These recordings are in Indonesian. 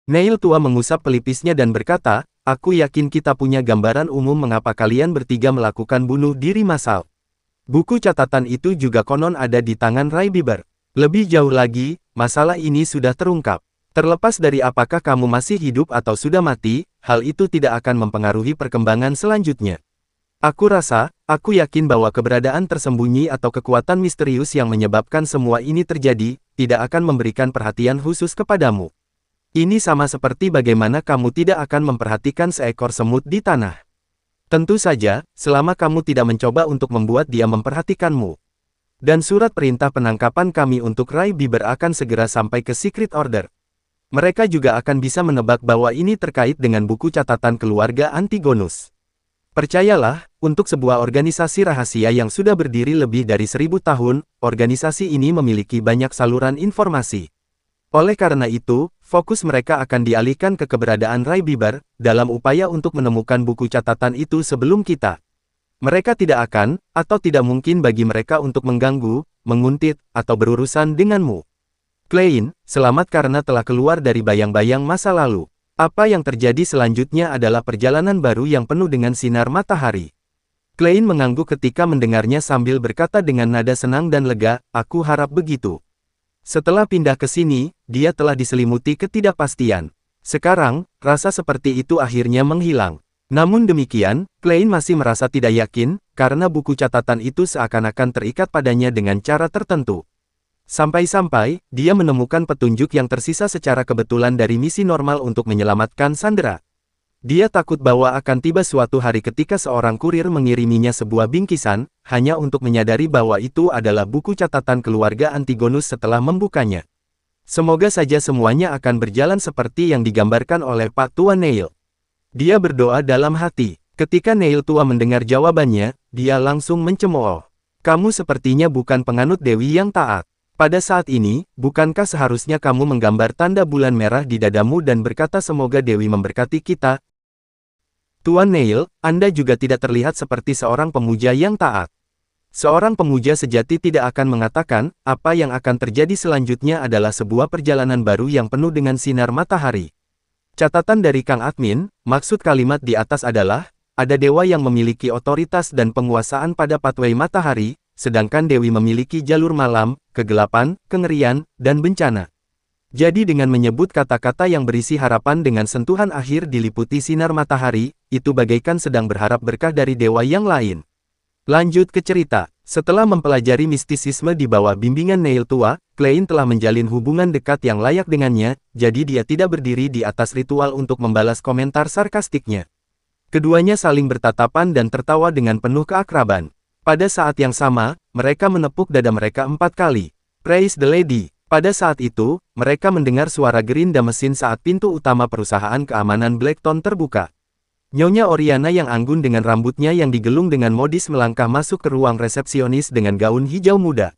Neil tua mengusap pelipisnya dan berkata, aku yakin kita punya gambaran umum mengapa kalian bertiga melakukan bunuh diri massal. Buku catatan itu juga konon ada di tangan Ray Bieber. Lebih jauh lagi, masalah ini sudah terungkap. Terlepas dari apakah kamu masih hidup atau sudah mati, hal itu tidak akan mempengaruhi perkembangan selanjutnya. Aku yakin bahwa keberadaan tersembunyi atau kekuatan misterius yang menyebabkan semua ini terjadi, tidak akan memberikan perhatian khusus kepadamu. Ini sama seperti bagaimana kamu tidak akan memperhatikan seekor semut di tanah. Tentu saja, selama kamu tidak mencoba untuk membuat dia memperhatikanmu. Dan surat perintah penangkapan kami untuk Ray Bieber akan segera sampai ke Secret Order. Mereka juga akan bisa menebak bahwa ini terkait dengan buku catatan keluarga Antigonus. Percayalah, untuk sebuah organisasi rahasia yang sudah berdiri lebih dari 1000 tahun, organisasi ini memiliki banyak saluran informasi. Oleh karena itu, fokus mereka akan dialihkan ke keberadaan Ray Bieber, dalam upaya untuk menemukan buku catatan itu sebelum kita. Mereka tidak akan, atau tidak mungkin bagi mereka untuk mengganggu, menguntit, atau berurusan denganmu. Klein, selamat karena telah keluar dari bayang-bayang masa lalu. Apa yang terjadi selanjutnya adalah perjalanan baru yang penuh dengan sinar matahari. Klein mengangguk ketika mendengarnya sambil berkata dengan nada senang dan lega, aku harap begitu. Setelah pindah ke sini, dia telah diselimuti ketidakpastian. Sekarang, rasa seperti itu akhirnya menghilang. Namun demikian, Klein masih merasa tidak yakin, karena buku catatan itu seakan-akan terikat padanya dengan cara tertentu. Sampai-sampai, dia menemukan petunjuk yang tersisa secara kebetulan dari misi normal untuk menyelamatkan Sandra. Dia takut bahwa akan tiba suatu hari ketika seorang kurir mengiriminya sebuah bingkisan, hanya untuk menyadari bahwa itu adalah buku catatan keluarga Antigonus setelah membukanya. Semoga saja semuanya akan berjalan seperti yang digambarkan oleh Pak Tua Neil. Dia berdoa dalam hati. Ketika Neil tua mendengar jawabannya, dia langsung mencemooh. Kamu sepertinya bukan penganut Dewi yang taat. Pada saat ini, bukankah seharusnya kamu menggambar tanda bulan merah di dadamu dan berkata semoga Dewi memberkati kita? Tuan Neil, Anda juga tidak terlihat seperti seorang pemuja yang taat. Seorang pemuja sejati tidak akan mengatakan, apa yang akan terjadi selanjutnya adalah sebuah perjalanan baru yang penuh dengan sinar matahari. Catatan dari Kang Admin, maksud kalimat di atas adalah, ada dewa yang memiliki otoritas dan penguasaan pada pathway matahari, sedangkan Dewi memiliki jalur malam, kegelapan, kengerian, dan bencana. Jadi dengan menyebut kata-kata yang berisi harapan dengan sentuhan akhir diliputi sinar matahari, itu bagaikan sedang berharap berkah dari dewa yang lain. Lanjut ke cerita. Setelah mempelajari mistisisme di bawah bimbingan Neil tua, Klein telah menjalin hubungan dekat yang layak dengannya, jadi dia tidak berdiri di atas ritual untuk membalas komentar sarkastiknya. Keduanya saling bertatapan dan tertawa dengan penuh keakraban. Pada saat yang sama, mereka menepuk dada mereka 4 kali. Praise the Lady. Pada saat itu, mereka mendengar suara gerinda mesin saat pintu utama perusahaan keamanan Blackton terbuka. Nyonya Oriana yang anggun dengan rambutnya yang digelung dengan modis melangkah masuk ke ruang resepsionis dengan gaun hijau muda.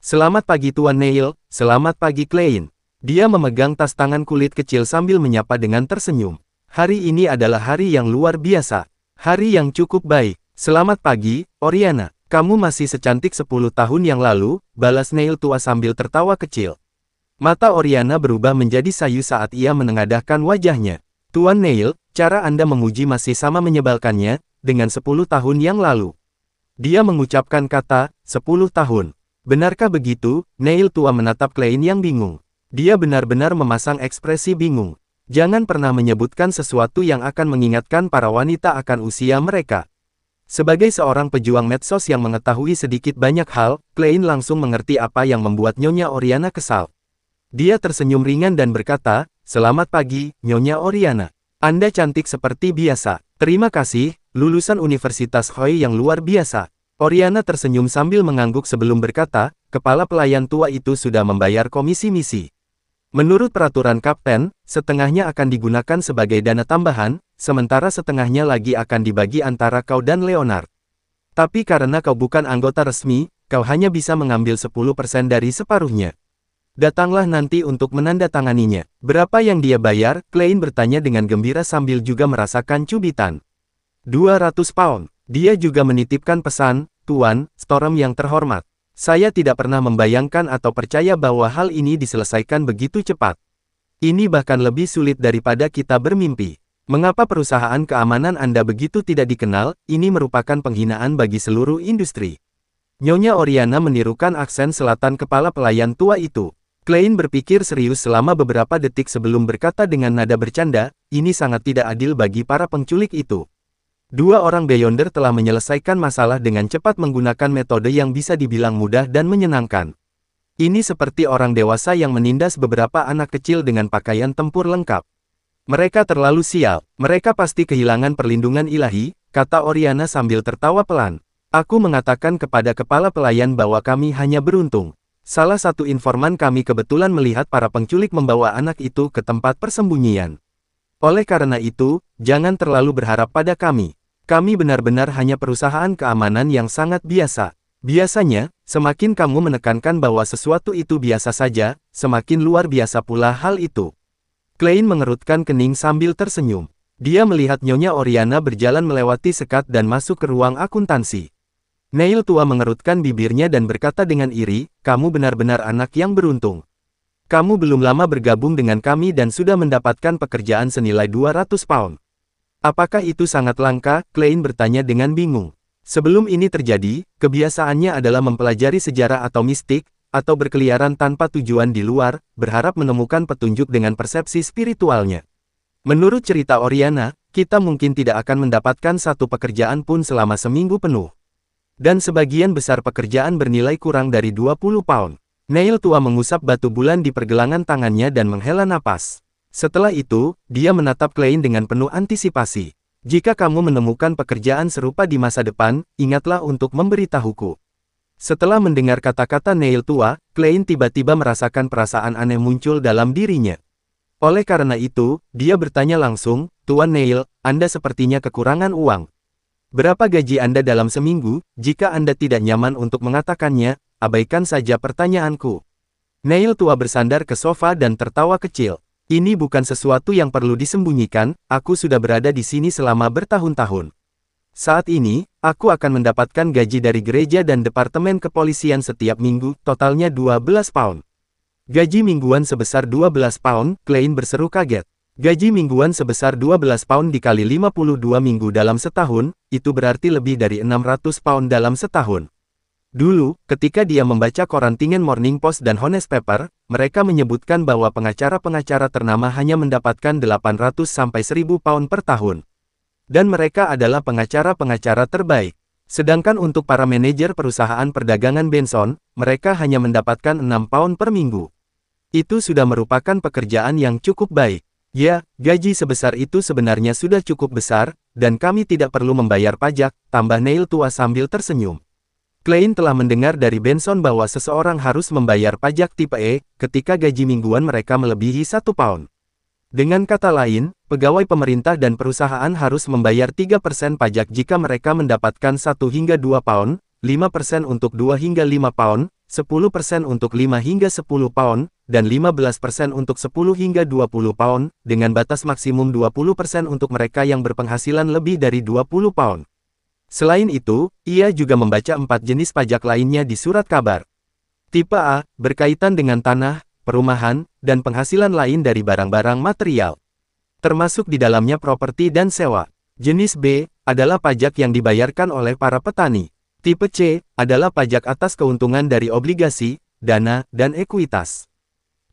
Selamat pagi Tuan Neil, selamat pagi Klein. Dia memegang tas tangan kulit kecil sambil menyapa dengan tersenyum. Hari ini adalah hari yang luar biasa. Hari yang cukup baik. Selamat pagi, Oriana. Kamu masih secantik 10 tahun yang lalu, balas Neil tua sambil tertawa kecil. Mata Oriana berubah menjadi sayu saat ia menengadahkan wajahnya. Tuan Neil, cara Anda memuji masih sama menyebalkannya, dengan 10 tahun yang lalu. Dia mengucapkan kata, 10 tahun. Benarkah begitu? Neil tua menatap Klein yang bingung. Dia benar-benar memasang ekspresi bingung. Jangan pernah menyebutkan sesuatu yang akan mengingatkan para wanita akan usia mereka. Sebagai seorang pejuang medsos yang mengetahui sedikit banyak hal, Klein langsung mengerti apa yang membuat Nyonya Oriana kesal. Dia tersenyum ringan dan berkata, selamat pagi, Nyonya Oriana. Anda cantik seperti biasa. Terima kasih, lulusan Universitas Hoi yang luar biasa. Oriana tersenyum sambil mengangguk sebelum berkata, kepala pelayan tua itu sudah membayar komisi misi. Menurut peraturan kapten, setengahnya akan digunakan sebagai dana tambahan, sementara setengahnya lagi akan dibagi antara kau dan Leonard. Tapi karena kau bukan anggota resmi, kau hanya bisa mengambil 10% dari separuhnya. Datanglah nanti untuk menandatanganinya. Berapa yang dia bayar? Klein bertanya dengan gembira sambil juga merasakan cubitan. 200 pound. Dia juga menitipkan pesan, Tuan Storm yang terhormat. Saya tidak pernah membayangkan atau percaya bahwa hal ini diselesaikan begitu cepat. Ini bahkan lebih sulit daripada kita bermimpi. Mengapa perusahaan keamanan Anda begitu tidak dikenal? Ini merupakan penghinaan bagi seluruh industri. Nyonya Oriana menirukan aksen selatan kepala pelayan tua itu. Klein berpikir serius selama beberapa detik sebelum berkata dengan nada bercanda, ini sangat tidak adil bagi para penculik itu. Dua orang Beyonder telah menyelesaikan masalah dengan cepat menggunakan metode yang bisa dibilang mudah dan menyenangkan. Ini seperti orang dewasa yang menindas beberapa anak kecil dengan pakaian tempur lengkap. Mereka terlalu sial, mereka pasti kehilangan perlindungan ilahi, kata Oriana sambil tertawa pelan. Aku mengatakan kepada kepala pelayan bahwa kami hanya beruntung. Salah satu informan kami kebetulan melihat para penculik membawa anak itu ke tempat persembunyian. Oleh karena itu, jangan terlalu berharap pada kami. Kami benar-benar hanya perusahaan keamanan yang sangat biasa. Biasanya, semakin kamu menekankan bahwa sesuatu itu biasa saja, semakin luar biasa pula hal itu. Klein mengerutkan kening sambil tersenyum. Dia melihat Nyonya Oriana berjalan melewati sekat dan masuk ke ruang akuntansi. Neil tua mengerutkan bibirnya dan berkata dengan iri, kamu benar-benar anak yang beruntung. Kamu belum lama bergabung dengan kami dan sudah mendapatkan pekerjaan senilai 200 pound. Apakah itu sangat langka? Klein bertanya dengan bingung. Sebelum ini terjadi, kebiasaannya adalah mempelajari sejarah atau mistik, atau berkeliaran tanpa tujuan di luar, berharap menemukan petunjuk dengan persepsi spiritualnya. Menurut cerita Oriana, kita mungkin tidak akan mendapatkan satu pekerjaan pun selama seminggu penuh. Dan sebagian besar pekerjaan bernilai kurang dari 20 pound. Neil tua mengusap batu bulan di pergelangan tangannya dan menghela napas. Setelah itu, dia menatap Klein dengan penuh antisipasi. Jika kamu menemukan pekerjaan serupa di masa depan, ingatlah untuk memberitahuku. Setelah mendengar kata-kata Neil tua, Klein tiba-tiba merasakan perasaan aneh muncul dalam dirinya. Oleh karena itu, dia bertanya langsung, Tuan Neil, Anda sepertinya kekurangan uang. Berapa gaji Anda dalam seminggu? Jika Anda tidak nyaman untuk mengatakannya, abaikan saja pertanyaanku. Neil tua bersandar ke sofa dan tertawa kecil. Ini bukan sesuatu yang perlu disembunyikan, aku sudah berada di sini selama bertahun-tahun. Saat ini, aku akan mendapatkan gaji dari gereja dan departemen kepolisian setiap minggu, totalnya 12 pound. Gaji mingguan sebesar 12 pound, Klein berseru kaget. Gaji mingguan sebesar 12 pound dikali 52 minggu dalam setahun, itu berarti lebih dari 600 pound dalam setahun. Dulu, ketika dia membaca koran Tingen Morning Post dan Honest Paper, mereka menyebutkan bahwa pengacara-pengacara ternama hanya mendapatkan 800 sampai 1000 pound per tahun. Dan mereka adalah pengacara-pengacara terbaik. Sedangkan untuk para manajer perusahaan perdagangan Benson, mereka hanya mendapatkan 6 pound per minggu. Itu sudah merupakan pekerjaan yang cukup baik. Ya, gaji sebesar itu sebenarnya sudah cukup besar, dan kami tidak perlu membayar pajak, tambah Neil tua sambil tersenyum. Klein telah mendengar dari Benson bahwa seseorang harus membayar pajak tipe E, ketika gaji mingguan mereka melebihi 1 pound. Dengan kata lain, pegawai pemerintah dan perusahaan harus membayar 3% pajak jika mereka mendapatkan 1 hingga 2 pound, 5% untuk 2 hingga 5 pound, 10% untuk 5 hingga 10 pound, dan 15% untuk 10 hingga 20 pound, dengan batas maksimum 20% untuk mereka yang berpenghasilan lebih dari 20 pound. Selain itu, ia juga membaca 4 jenis pajak lainnya di surat kabar. Tipe A, berkaitan dengan tanah, perumahan, dan penghasilan lain dari barang-barang material. Termasuk di dalamnya properti dan sewa. Jenis B, adalah pajak yang dibayarkan oleh para petani. Tipe C, adalah pajak atas keuntungan dari obligasi, dana, dan ekuitas.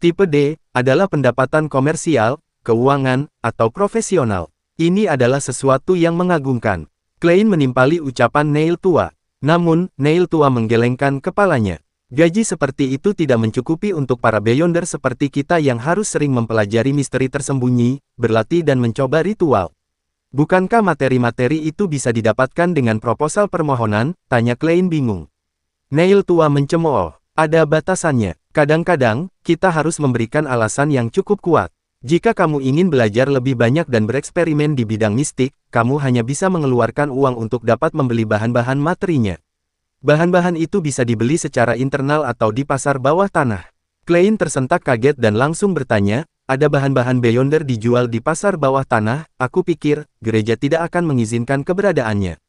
Tipe D, adalah pendapatan komersial, keuangan, atau profesional. Ini adalah sesuatu yang mengagumkan. Klein menimpali ucapan Neil tua. Namun, Neil tua menggelengkan kepalanya. Gaji seperti itu tidak mencukupi untuk para Beyonder seperti kita yang harus sering mempelajari misteri tersembunyi, berlatih dan mencoba ritual. Bukankah materi-materi itu bisa didapatkan dengan proposal permohonan? Tanya Klein bingung. Neil tua mencemooh. Ada batasannya. Kadang-kadang, kita harus memberikan alasan yang cukup kuat. Jika kamu ingin belajar lebih banyak dan bereksperimen di bidang mistik, kamu hanya bisa mengeluarkan uang untuk dapat membeli bahan-bahan materinya. Bahan-bahan itu bisa dibeli secara internal atau di pasar bawah tanah. Klein tersentak kaget dan langsung bertanya, ada bahan-bahan Beyonder dijual di pasar bawah tanah? Aku pikir, gereja tidak akan mengizinkan keberadaannya.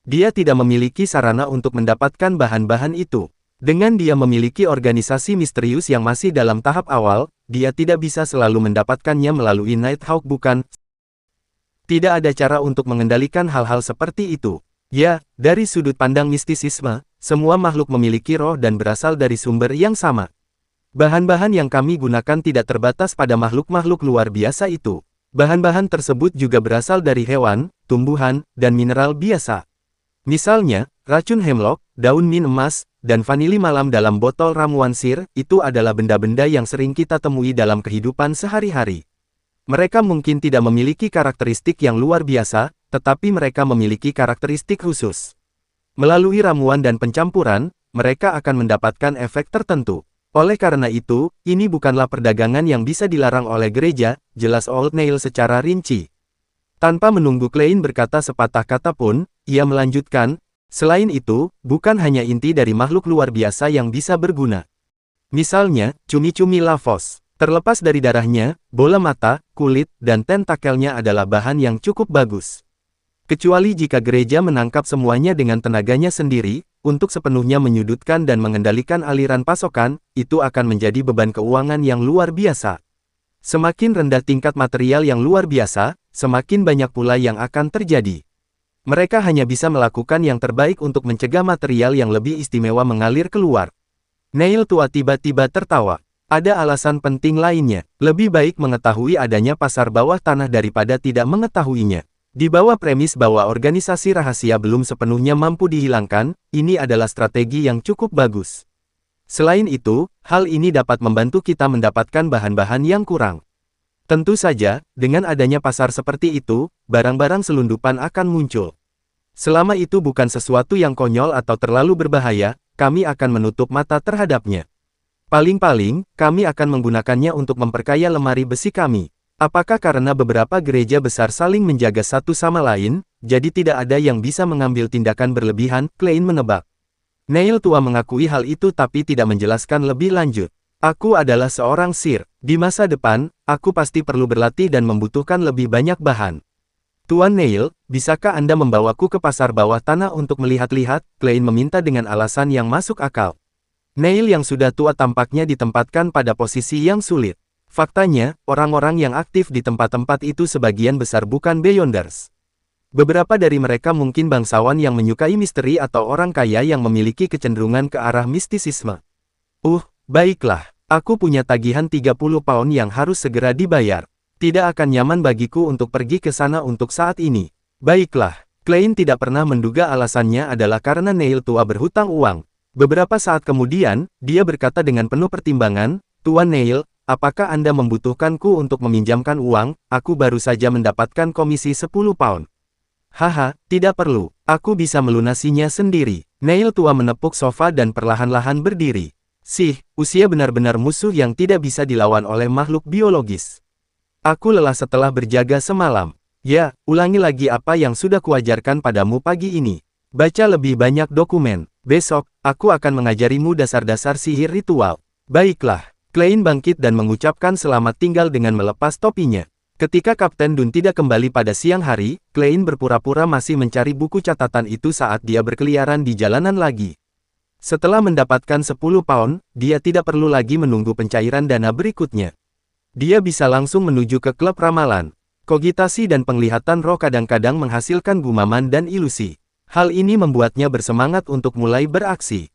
Dia tidak memiliki sarana untuk mendapatkan bahan-bahan itu. Dengan dia memiliki organisasi misterius yang masih dalam tahap awal, dia tidak bisa selalu mendapatkannya melalui Nighthawk bukan? Tidak ada cara untuk mengendalikan hal-hal seperti itu. Ya, dari sudut pandang mistisisme, semua makhluk memiliki roh dan berasal dari sumber yang sama. Bahan-bahan yang kami gunakan tidak terbatas pada makhluk-makhluk luar biasa itu. Bahan-bahan tersebut juga berasal dari hewan, tumbuhan, dan mineral biasa. Misalnya, racun hemlock, daun min emas, dan vanili malam dalam botol ramuan sir, itu adalah benda-benda yang sering kita temui dalam kehidupan sehari-hari. Mereka mungkin tidak memiliki karakteristik yang luar biasa, tetapi mereka memiliki karakteristik khusus. Melalui ramuan dan pencampuran, mereka akan mendapatkan efek tertentu. Oleh karena itu, ini bukanlah perdagangan yang bisa dilarang oleh gereja, jelas Old Nail secara rinci. Tanpa menunggu Klein berkata sepatah kata pun, ia melanjutkan, selain itu, bukan hanya inti dari makhluk luar biasa yang bisa berguna. Misalnya, cumi-cumi lavos. Terlepas dari darahnya, bola mata, kulit, dan tentakelnya adalah bahan yang cukup bagus. Kecuali jika gereja menangkap semuanya dengan tenaganya sendiri, untuk sepenuhnya menyudutkan dan mengendalikan aliran pasokan, itu akan menjadi beban keuangan yang luar biasa. Semakin rendah tingkat material yang luar biasa, semakin banyak pula yang akan terjadi. Mereka hanya bisa melakukan yang terbaik untuk mencegah material yang lebih istimewa mengalir keluar. Neil tua tiba-tiba tertawa. Ada alasan penting lainnya. Lebih baik mengetahui adanya pasar bawah tanah daripada tidak mengetahuinya. Di bawah premis bahwa organisasi rahasia belum sepenuhnya mampu dihilangkan, ini adalah strategi yang cukup bagus. Selain itu, hal ini dapat membantu kita mendapatkan bahan-bahan yang kurang. Tentu saja, dengan adanya pasar seperti itu, barang-barang selundupan akan muncul. Selama itu bukan sesuatu yang konyol atau terlalu berbahaya, kami akan menutup mata terhadapnya. Paling-paling, kami akan menggunakannya untuk memperkaya lemari besi kami. Apakah karena beberapa gereja besar saling menjaga satu sama lain, jadi tidak ada yang bisa mengambil tindakan berlebihan, Klein menebak. Neil tua mengakui hal itu tapi tidak menjelaskan lebih lanjut. Aku adalah seorang sir. Di masa depan, aku pasti perlu berlatih dan membutuhkan lebih banyak bahan. Tuan Neil, bisakah Anda membawaku ke pasar bawah tanah untuk melihat-lihat? Klein meminta dengan alasan yang masuk akal. Neil yang sudah tua tampaknya ditempatkan pada posisi yang sulit. Faktanya, orang-orang yang aktif di tempat-tempat itu sebagian besar bukan Beyonders. Beberapa dari mereka mungkin bangsawan yang menyukai misteri atau orang kaya yang memiliki kecenderungan ke arah mistisisme. Baiklah. Aku punya tagihan 30 pound yang harus segera dibayar. Tidak akan nyaman bagiku untuk pergi ke sana untuk saat ini. Baiklah. Klein tidak pernah menduga alasannya adalah karena Neil tua berhutang uang. Beberapa saat kemudian, dia berkata dengan penuh pertimbangan, Tuan Neil, apakah Anda membutuhkanku untuk meminjamkan uang? Aku baru saja mendapatkan komisi 10 pound. Haha, tidak perlu. Aku bisa melunasinya sendiri. Neil tua menepuk sofa dan perlahan-lahan berdiri. Usia benar-benar musuh yang tidak bisa dilawan oleh makhluk biologis. Aku lelah setelah berjaga semalam. Ya, ulangi lagi apa yang sudah kuajarkan padamu pagi ini. Baca lebih banyak dokumen. Besok, aku akan mengajarimu dasar-dasar sihir ritual. Baiklah. Klein bangkit dan mengucapkan selamat tinggal dengan melepas topinya. Ketika Kapten Dun tidak kembali pada siang hari, Klein berpura-pura masih mencari buku catatan itu saat dia berkeliaran di jalanan lagi. Setelah mendapatkan 10 pound, dia tidak perlu lagi menunggu pencairan dana berikutnya. Dia bisa langsung menuju ke klub ramalan. Kogitasi dan penglihatan roh kadang-kadang menghasilkan gumaman dan ilusi. Hal ini membuatnya bersemangat untuk mulai beraksi.